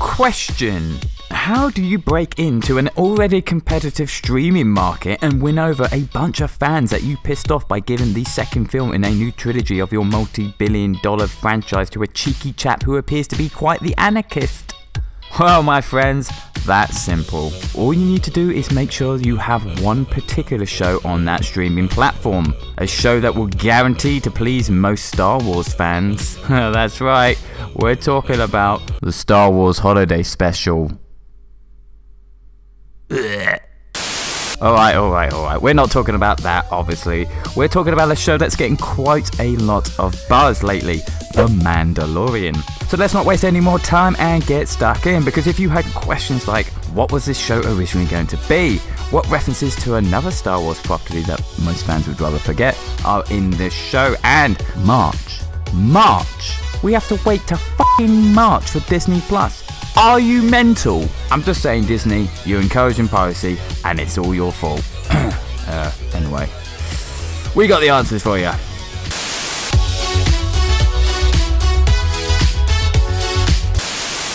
Question: how do you break into an already competitive streaming market and win over a bunch of fans that you pissed off by giving the second film in a new trilogy of your multi-billion-dollar franchise to a cheeky chap who appears to be quite the anarchist? Well, my friends, that's simple. All you need to do is make sure you have one particular show on that streaming platform. A show that will guarantee to please most Star Wars fans. That's right, we're talking about the Star Wars Holiday Special. Alright, we're not talking about that, obviously. We're talking about a show that's getting quite a lot of buzz lately, The Mandalorian. So let's not waste any more time and get stuck in, because if you had questions like, what was this show originally going to be? What references to another Star Wars property that most fans would rather forget are in this show? And March. We have to wait to fucking March for Disney Plus. Are you mental? I'm just saying, Disney, you're encouraging piracy and it's all your fault. Anyway, we got the answers for you.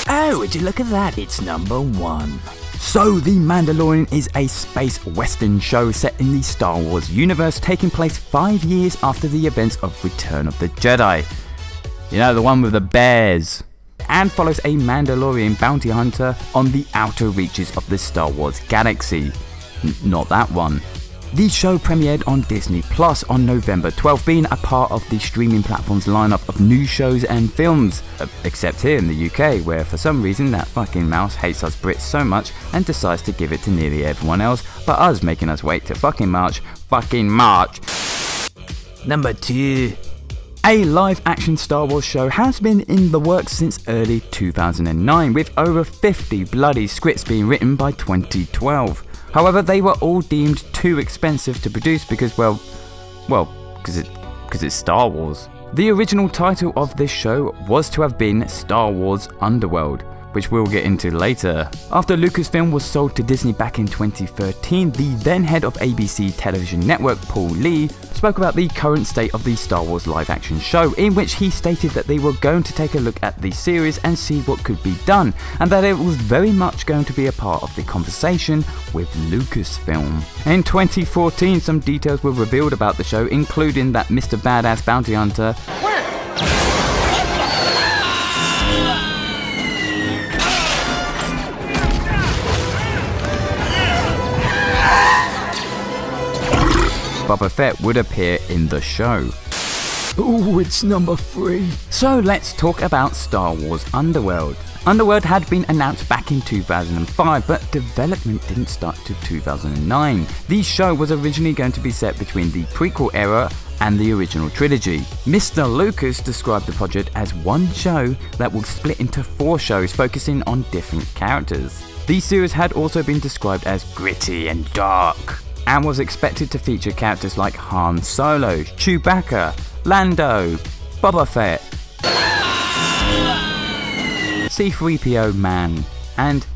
Oh, would you look at that? It's number 1. So, The Mandalorian is a space western show set in the Star Wars universe, taking place 5 years after the events of Return of the Jedi. You know, the one with the bears. And follows a Mandalorian bounty hunter on the outer reaches of the Star Wars galaxy. Not that one. The show premiered on Disney Plus on November 12th, being a part of the streaming platform's lineup of new shows and films. Except here in the UK, where for some reason that fucking mouse hates us Brits so much and decides to give it to nearly everyone else, but us making us wait to fucking March. Number 2. A live-action Star Wars show has been in the works since early 2009, with over 50 bloody scripts being written by 2012. However, they were all deemed too expensive to produce because, because it's Star Wars. The original title of this show was to have been Star Wars Underworld, which we'll get into later. After Lucasfilm was sold to Disney back in 2013, the then head of ABC television network, Paul Lee, spoke about the current state of the Star Wars live-action show, in which he stated that they were going to take a look at the series and see what could be done, and that it was very much going to be a part of the conversation with Lucasfilm. In 2014, some details were revealed about the show, including that Mr. Badass Bounty Hunter Boba Fett would appear in the show. Ooh, it's number 3. So let's talk about Star Wars Underworld. Underworld had been announced back in 2005, but development didn't start till 2009. The show was originally going to be set between the prequel era and the original trilogy. Mr. Lucas described the project as one show that would split into 4 shows focusing on different characters. The series had also been described as gritty and dark, and was expected to feature characters like Han Solo, Chewbacca, Lando, Boba Fett, C-3PO Man, and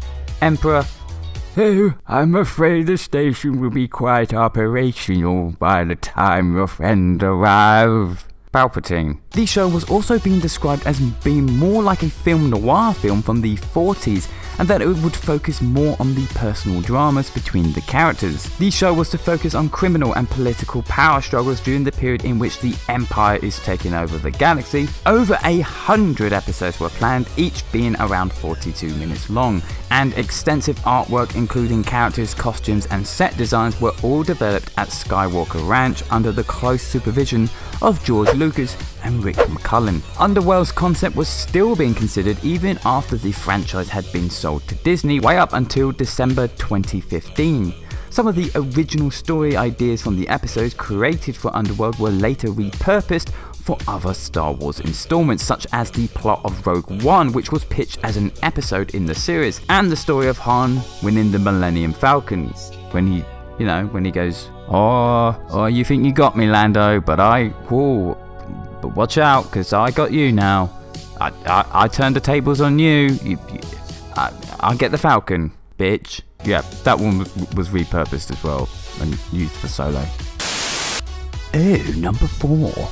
Emperor. Oh, I'm afraid the station will be quite operational by the time your friend arrives. Palpatine. The show was also being described as being more like a film noir film from the 40s, and that it would focus more on the personal dramas between the characters. The show was to focus on criminal and political power struggles during the period in which the Empire is taking over the galaxy. Over 100 episodes were planned, each being around 42 minutes long, and extensive artwork including characters, costumes and set designs were all developed at Skywalker Ranch under the close supervision of George Lucas and Rick McCullen. Underworld's concept was still being considered even after the franchise had been sold to Disney way up until December 2015. Some of the original story ideas from the episodes created for Underworld were later repurposed for other Star Wars installments, such as the plot of Rogue One, which was pitched as an episode in the series, and the story of Han winning the Millennium Falcon, when he goes, oh, you think you got me, Lando, but but watch out, because I got you now. I turned the tables on you. I'll get the Falcon, bitch. Yeah, that one was repurposed as well and used for Solo. Oh, number 4.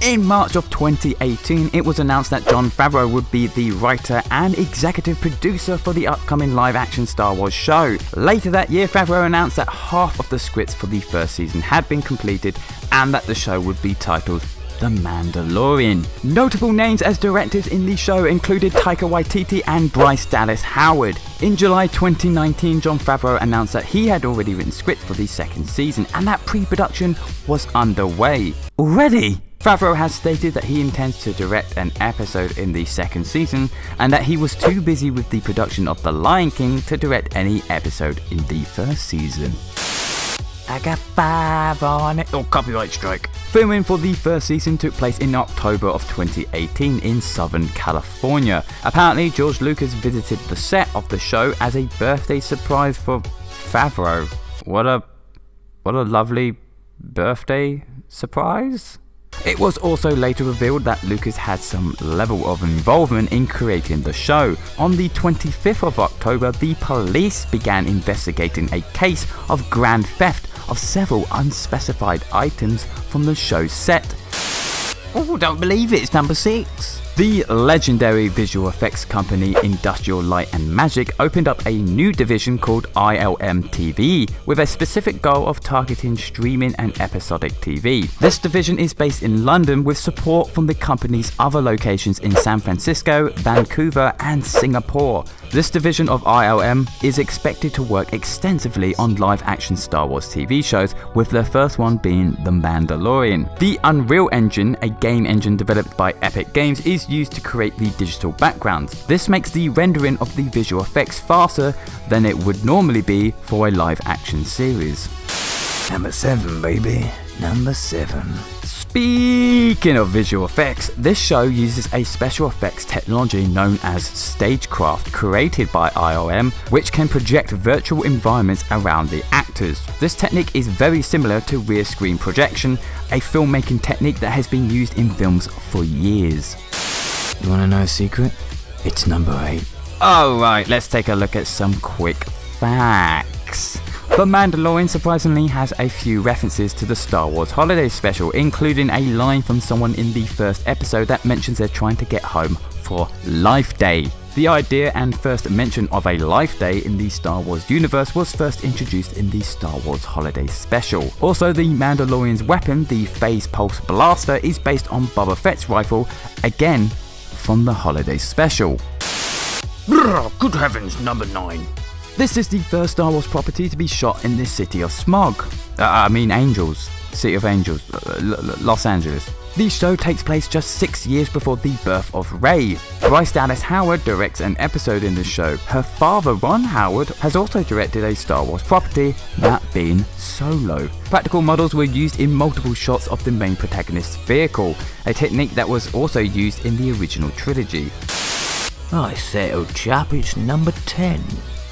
In March of 2018, it was announced that Jon Favreau would be the writer and executive producer for the upcoming live-action Star Wars show. Later that year, Favreau announced that half of the scripts for the first season had been completed and that the show would be titled The Mandalorian. Notable names as directors in the show included Taika Waititi and Bryce Dallas Howard. In July 2019, Jon Favreau announced that he had already written scripts for the second season and that pre-production was underway. Already? Favreau has stated that he intends to direct an episode in the second season and that he was too busy with the production of The Lion King to direct any episode in the first season. I got 5 on it. Oh, copyright strike. Filming for the first season took place in October of 2018 in Southern California. Apparently, George Lucas visited the set of the show as a birthday surprise for Favreau. What a lovely birthday surprise. It was also later revealed that Lucas had some level of involvement in creating the show. On the 25th of October, the police began investigating a case of grand theft of several unspecified items from the show's set. Oh, don't believe it, it's number 6. The legendary visual effects company Industrial Light and Magic opened up a new division called ILM TV with a specific goal of targeting streaming and episodic TV. This division is based in London with support from the company's other locations in San Francisco, Vancouver and Singapore. This division of ILM is expected to work extensively on live-action Star Wars TV shows, with their first one being The Mandalorian. The Unreal Engine, a game engine developed by Epic Games, is used to create the digital backgrounds. This makes the rendering of the visual effects faster than it would normally be for a live-action series. Number 7, baby. Number 7. Speaking of visual effects, this show uses a special effects technology known as Stagecraft, created by ILM, which can project virtual environments around the actors. This technique is very similar to rear screen projection, a filmmaking technique that has been used in films for years. You wanna know a secret? It's number 8. Alright, let's take a look at some quick facts. The Mandalorian surprisingly has a few references to the Star Wars Holiday Special, including a line from someone in the first episode that mentions they're trying to get home for Life Day. The idea and first mention of a Life Day in the Star Wars universe was first introduced in the Star Wars Holiday Special. Also, the Mandalorian's weapon, the Phase Pulse Blaster, is based on Boba Fett's rifle, again from the Holiday Special. Good heavens, number 9. This is the first Star Wars property to be shot in the city of Smog. Angels. City of Angels. Los Angeles. The show takes place just 6 years before the birth of Rey. Bryce Dallas Howard directs an episode in the show. Her father, Ron Howard, has also directed a Star Wars property, that being Solo. Practical models were used in multiple shots of the main protagonist's vehicle, a technique that was also used in the original trilogy. I say, old chap, it's number 10.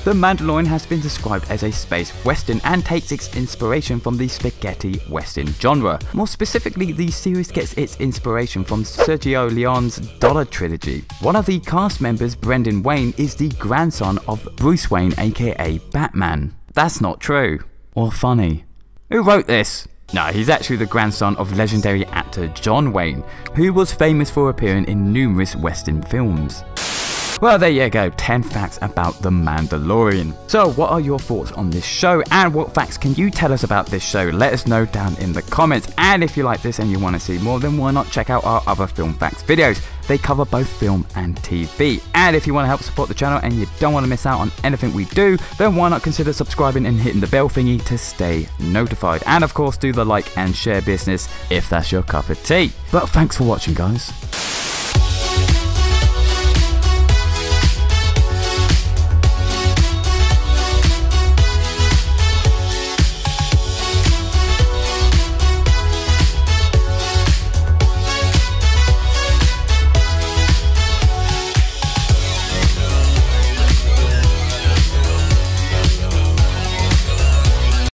The Mandalorian has been described as a space western and takes its inspiration from the spaghetti western genre. More specifically, the series gets its inspiration from Sergio Leone's Dollar Trilogy. One of the cast members, Brendan Wayne, is the grandson of Bruce Wayne, aka Batman. That's not true. Or funny. Who wrote this? No, he's actually the grandson of legendary actor John Wayne, who was famous for appearing in numerous western films. Well, there you go, 10 facts about The Mandalorian. So what are your thoughts on this show, and what facts can you tell us about this show? Let us know down in the comments, and if you like this and you want to see more, then why not check out our other film facts videos. They cover both film and TV. And if you want to help support the channel and you don't want to miss out on anything we do, then why not consider subscribing and hitting the bell thingy to stay notified. And of course, do the like and share business if that's your cup of tea. But thanks for watching, guys.